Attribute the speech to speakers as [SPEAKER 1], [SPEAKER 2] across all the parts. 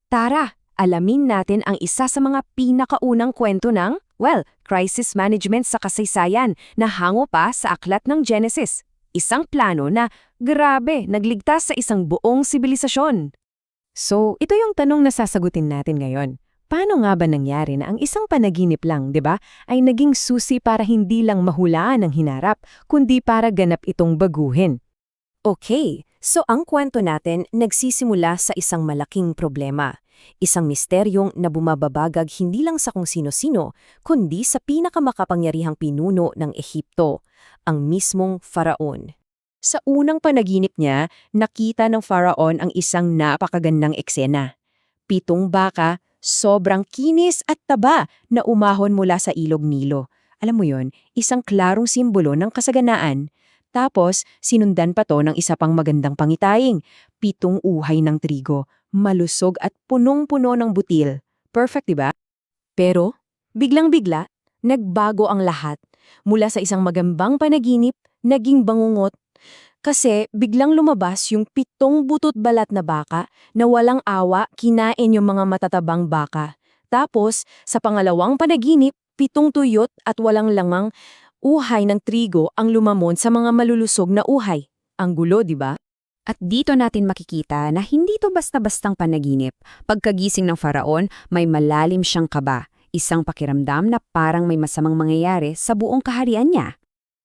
[SPEAKER 1] Tara, alamin natin ang isa sa mga pinakaunang kwento ng, crisis management sa kasaysayan na hango pa sa aklat ng Genesis. Isang plano na, grabe, nagligtas sa isang buong sibilisasyon. So, ito yung tanong na sasagutin natin ngayon. Paano nga ba nangyari na ang isang panaginip lang, 'di ba, ay naging susi para hindi lang mahulaan ang hinarap, kundi para ganap itong baguhin? Okay, so ang kwento natin nagsisimula sa isang malaking problema. Isang misteryong na bumababagag hindi lang sa kung sino-sino, kundi sa pinakamakapangyarihang pinuno ng Ehipto, ang mismong Faraon. Sa unang panaginip niya, nakita ng Faraon ang isang napakagandang eksena. 7 baka, sobrang kinis at taba na umahon mula sa ilog Nilo. Alam mo yon, isang klarong simbolo ng kasaganaan. Tapos, sinundan pa to ng isa pang magandang pangitaying, 7 uhay ng trigo, malusog at punong-puno ng butil. Perfect, diba? Pero, biglang-bigla, nagbago ang lahat. Mula sa isang magandang panaginip, naging bangungot. Kasi biglang lumabas yung 7 butot balat na baka na walang awa kinain yung mga matatabang baka. Tapos, sa pangalawang panaginip, 7 tuyot at walang langang uhay ng trigo ang lumamon sa mga malulusog na uhay. Ang gulo, di ba? At dito natin makikita na hindi to basta-bastang panaginip. Pagkagising ng Faraon, may malalim siyang kaba, isang pakiramdam na parang may masamang mangyayari sa buong kaharian niya.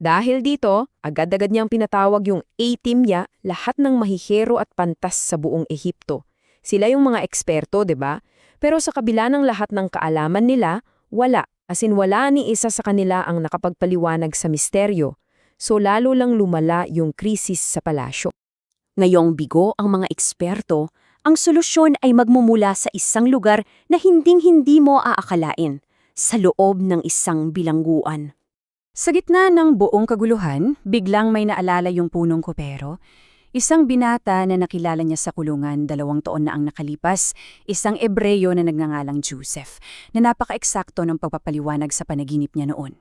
[SPEAKER 1] Dahil dito, agad-agad niyang pinatawag yung A-team niya, lahat ng mahihero at pantas sa buong Ehipto. Sila yung mga eksperto, di ba? Pero sa kabila ng lahat ng kaalaman nila, wala. As in wala ni isa sa kanila ang nakapagpaliwanag sa misteryo. So lalo lang lumala yung krisis sa palasyo. Ngayong bigo ang mga eksperto, ang solusyon ay magmumula sa isang lugar na hinding-hindi mo aakalain, sa loob ng isang bilangguan. Sa gitna ng buong kaguluhan, biglang may naalala yung punong kopero. Isang binata na nakilala niya sa kulungan 2 taon na ang nakalipas, isang Ebreyo na nagngangalang Joseph, na napaka-eksakto ng pagpapaliwanag sa panaginip niya noon.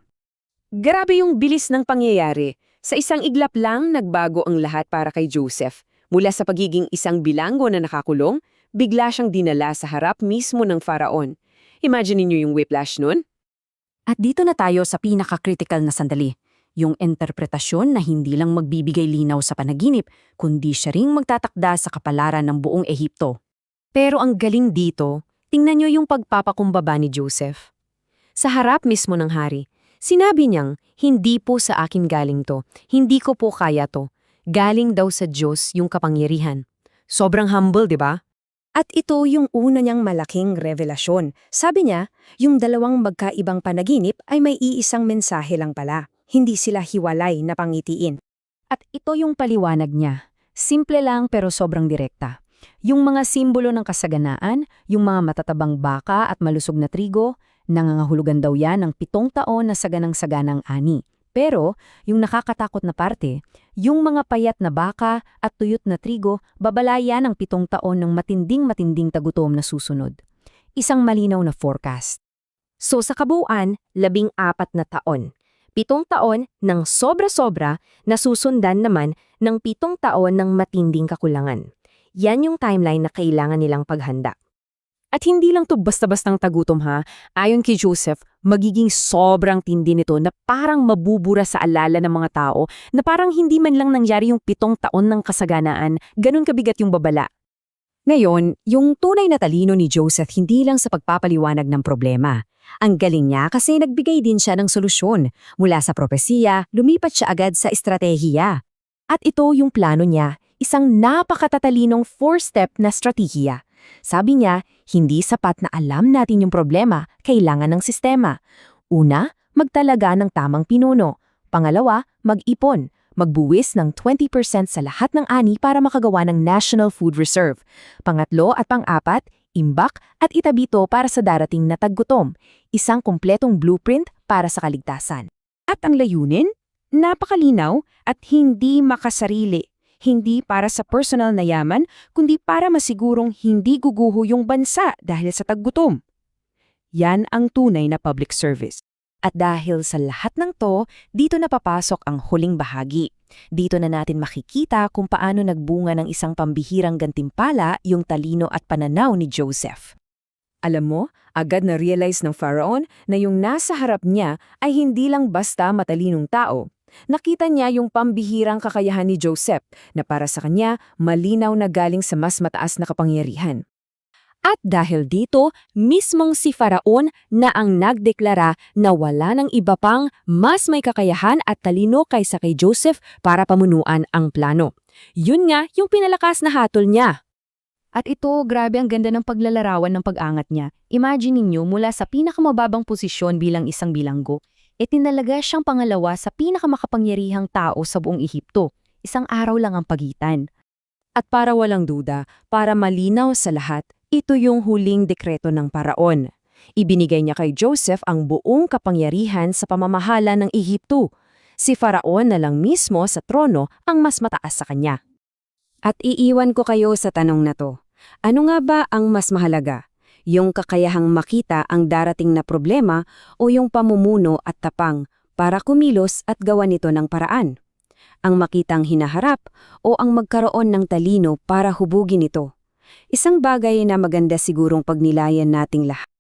[SPEAKER 1] Grabe yung bilis ng pangyayari. Sa isang iglap lang, nagbago ang lahat para kay Joseph. Mula sa pagiging isang bilanggo na nakakulong, bigla siyang dinala sa harap mismo ng Faraon. Imagine niyo yung whiplash nun? At dito na tayo sa pinaka-critical na sandali, yung interpretasyon na hindi lang magbibigay linaw sa panaginip, kundi siya ring magtatakda sa kapalaran ng buong Ehipto. Pero ang galing dito, tingnan niyo yung pagpapakumbaba ni Joseph. Sa harap mismo ng hari, sinabi niyang, hindi po sa akin galing to, hindi ko po kaya to, galing daw sa Diyos yung kapangyarihan. Sobrang humble, di ba? At ito yung una niyang malaking revelasyon. Sabi niya, yung 2 magkaibang panaginip ay may iisang mensahe lang pala. Hindi sila hiwalay na pangitiin. At ito yung paliwanag niya. Simple lang pero sobrang direkta. Yung mga simbolo ng kasaganaan, yung mga matatabang baka at malusog na trigo, nangangahulugan daw yan ng 7 taon na saganang-saganang ani. Pero, yung nakakatakot na parte, yung mga payat na baka at tuyot na trigo, babalayan ng 7 taon ng matinding-matinding tagutom na susunod. Isang malinaw na forecast. So sa kabuuan, 14 na taon. 7 taon ng sobra-sobra na susundan naman ng 7 taon ng matinding kakulangan. Yan yung timeline na kailangan nilang paghanda. At hindi lang to basta-bastang tagutom ha, ayon kay Joseph, magiging sobrang tindi nito na parang mabubura sa alala ng mga tao na parang hindi man lang nangyari yung 7 taon ng kasaganaan, ganun kabigat yung babala. Ngayon, yung tunay na talino ni Joseph hindi lang sa pagpapaliwanag ng problema. Ang galing niya kasi nagbigay din siya ng solusyon. Mula sa propesiya, lumipat siya agad sa estratehiya. At ito yung plano niya, isang napakatatalinong 4-step na estratehiya. Sabi niya, hindi sapat na alam natin yung problema, kailangan ng sistema. Una, magtalaga ng tamang pinuno. Pangalawa, mag-ipon. Magbuwis ng 20% sa lahat ng ani para makagawa ng National Food Reserve. Pangatlo at pang-apat, imbak at itabito para sa darating na taggutom. Isang kumpletong blueprint para sa kaligtasan. At ang layunin? Napakalinaw at hindi makasarili. Hindi para sa personal na yaman, kundi para masigurong hindi guguho yung bansa dahil sa taggutom. Yan ang tunay na public service. At dahil sa lahat ng to, dito na papasok ang huling bahagi. Dito na natin makikita kung paano nagbunga ng isang pambihirang gantimpala yung talino at pananaw ni Joseph. Alam mo, agad na-realize ng Pharaon na yung nasa harap niya ay hindi lang basta matalinong tao. Nakita niya yung pambihirang kakayahan ni Joseph na para sa kanya malinaw na galing sa mas mataas na kapangyarihan. At dahil dito, mismong si Pharaon na ang nagdeklara na wala ng iba pang mas may kakayahan at talino kaysa kay Joseph para pamunuan ang plano. Yun nga yung pinalakas na hatol niya. At ito, grabe ang ganda ng paglalarawan ng pag-angat niya. Imagine ninyo mula sa pinakamababang posisyon bilang isang bilanggo, tinalaga siyang pangalawa sa pinakamakapangyarihang tao sa buong Ehipto. Isang araw lang ang pagitan. At para walang duda, para malinaw sa lahat, ito yung huling dekreto ng Paraon. Ibinigay niya kay Joseph ang buong kapangyarihan sa pamamahala ng Ehipto. Si Faraon na lang mismo sa trono ang mas mataas sa kanya. At iiwan ko kayo sa tanong na to. Ano nga ba ang mas mahalaga? Yung kakayahang makita ang darating na problema o yung pamumuno at tapang para kumilos at gawa nito ng paraan? Ang makitang hinaharap o ang magkaroon ng talino para hubugin ito? Isang bagay na maganda sigurong pagnilayan nating lahat.